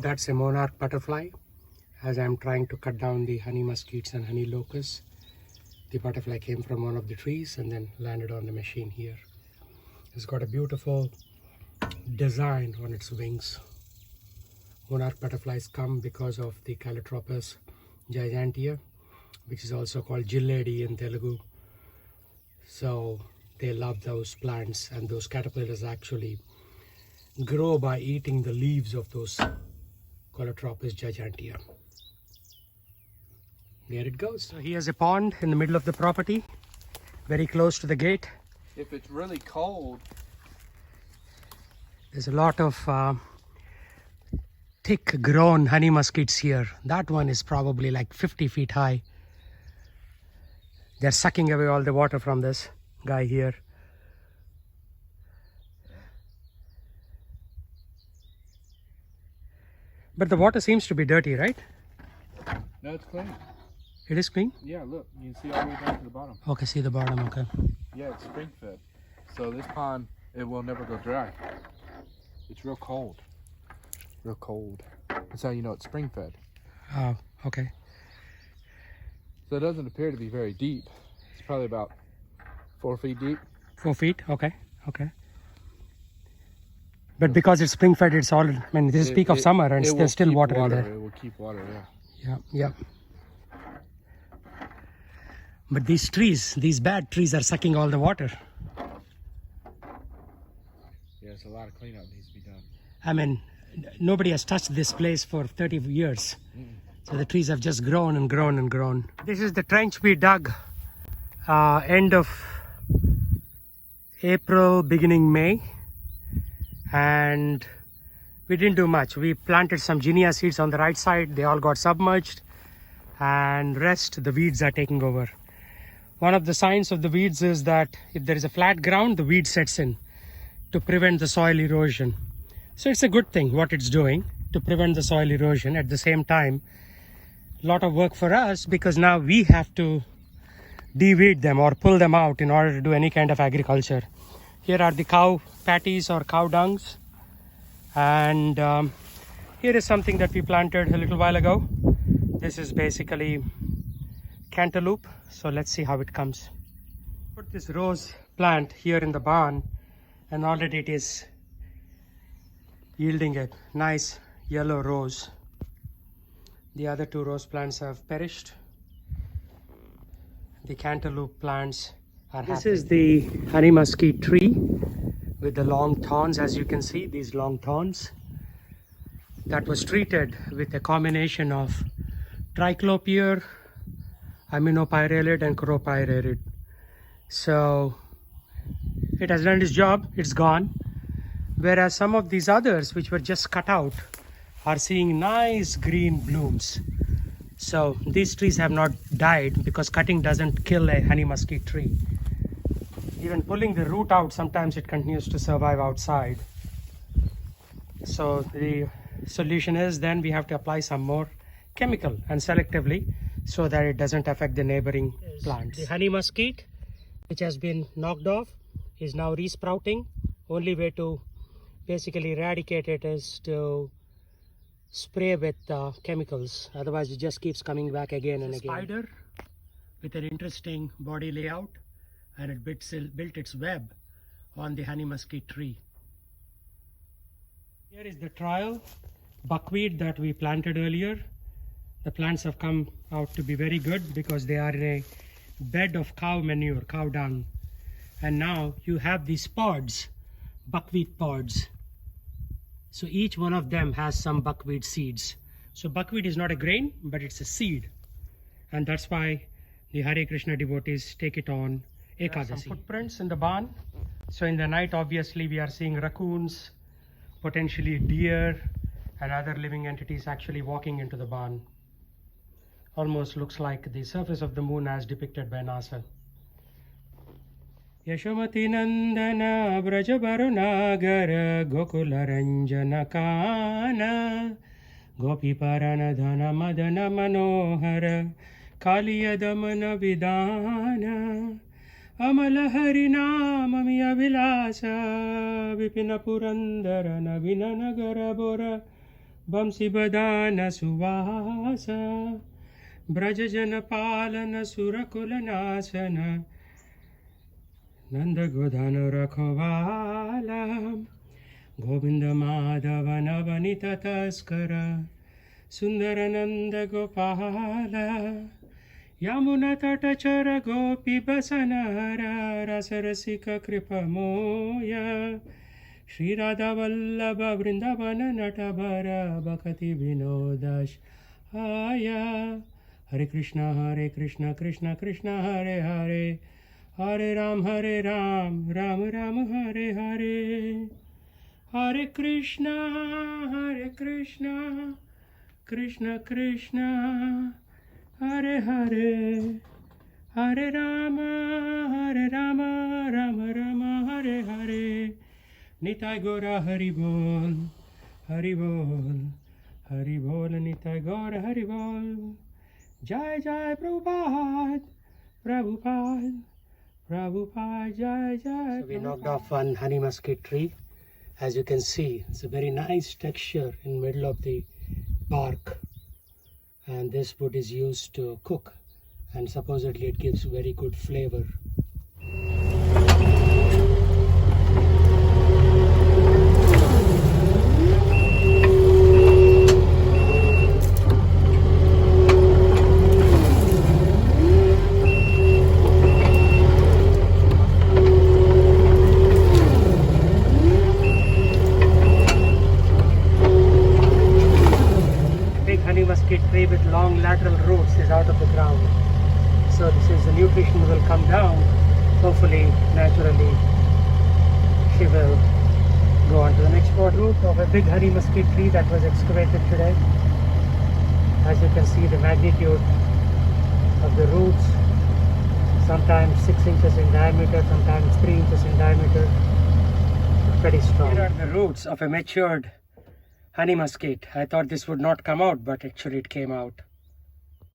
That's a monarch butterfly. As I'm trying to cut down the honey muskeets and honey locusts, the butterfly came from one of the trees and then landed on the machine here. It's got a beautiful design on its wings. Monarch butterflies come because of the Calotropis gigantea, which is also called Jilledi in Telugu. So they love those plants, and those caterpillars actually grow by eating the leaves of those Calotropis gigantea. There it goes. So here's a pond in the middle of the property, very close to the gate. If it's really cold, there's a lot of thick grown honey muskeets here. That one is probably like 50 feet high. They're sucking away all the water from this guy here. But the water seems to be dirty, right? No, it's clean. It is clean? Yeah, look, you can see all the way down to the bottom. Okay, see the bottom, okay. Yeah, it's spring fed. So this pond, it will never go dry. It's real cold. Real cold. That's how you know it's spring fed. Oh, okay. So it doesn't appear to be very deep. It's probably about 4 feet deep. 4 feet, okay, okay. But because it's spring fed, it's all, I mean, this is peak of summer and there's still water in there. It will keep water, yeah. Yeah, yeah. But these trees, these bad trees are sucking all the water. Yeah, it's a lot of cleanup needs to be done. I mean, nobody has touched this place for 30 years. So the trees have just grown and grown and grown. This is the trench we dug end of April, beginning May. And we didn't do much. We planted some ginnia seeds on the right side. They all got submerged. And rest, the weeds are taking over. One of the signs of the weeds is that if there is a flat ground, the weed sets in to prevent the soil erosion. So it's a good thing what it's doing to prevent the soil erosion. At the same time, a lot of work for us because now we have to de-weed them or pull them out in order to do any kind of agriculture. Here are the cow patties or cow dungs. And here is something that we planted a little while ago. This is basically cantaloupe. So let's see how it comes. Put this rose plant here in the barn and already it is yielding a nice yellow rose. The other two rose plants have perished. The cantaloupe plants are happy. This is the honey muskeet tree with the long thorns, as you can see, these long thorns. That was treated with a combination of triclopier, aminopyralid and chlorpyralid. So it has done its job, it's gone. Whereas some of these others which were just cut out are seeing nice green blooms. So these trees have not died because cutting doesn't kill a honey muskeet tree. Even pulling the root out, sometimes it continues to survive outside. So the solution is then we have to apply some more chemical and selectively so that it doesn't affect the neighboring plants. The honey muskeet, which has been knocked off, is now resprouting. Only way to basically eradicate it is to spray with chemicals. Otherwise it just keeps coming back again and again. Spider with an interesting body layout, and it built its web on the honey muskeet tree. Here is the trial buckwheat that we planted earlier. The plants have come out to be very good because they are in a bed of cow manure, cow dung. And now you have these pods, buckwheat pods. So each one of them has some buckwheat seeds. So buckwheat is not a grain, but it's a seed. And that's why the Hare Krishna devotees take it on Ekadasi. Some footprints in the barn. So in the night, obviously, we are seeing raccoons, potentially deer, and other living entities actually walking into the barn. Almost looks like the surface of the moon as depicted by NASA. Yashomati Nandana Braja Barunagara Gokula Ranjana Kana Gopi Parana Dhana Madana Manohara Kaliya Damana Vidana Amala Harinama Miya Vilasa Vipina Purandara Navina Nagara Bora Bamsi badana suvasa Brajajana palana surakulanasana Nanda Godhana Rakhovala Govinda Madhava Navanita Taskara Sundarananda Gopala Yamuna Tatachara Gopi Basanara Rasarasika Kripa Moya Shri Radha Vallabha Vrindavana Natabara Bhakati Vinodash Aya Hare Krishna Krishna Krishna Hare Hare Hare Ram Ram Ram Hare Hare Hare Krishna Krishna Krishna Hare Hare Hare Rama Rama Hare Hare Nitai Gora Hari Bol Hari Bol Hari Bol Nitai Gora Hari Bol Jai Jai Prabhupada Prabhupada Jai Jai. So we knocked off one honey musket tree. As you can see, it's a very nice texture in the middle of the bark, and this wood is used to cook, and supposedly it gives very good flavor. Honey musket tree with long lateral roots is out of the ground. So this is the nutrition will come down. Hopefully, naturally, she will go on to the next root of a big honey musket tree that was excavated today. As you can see, the magnitude of the roots, sometimes 6 inches in diameter, sometimes 3 inches in diameter. Pretty strong. Here are the roots of a matured honey musket. I thought this would not come out, but actually it came out.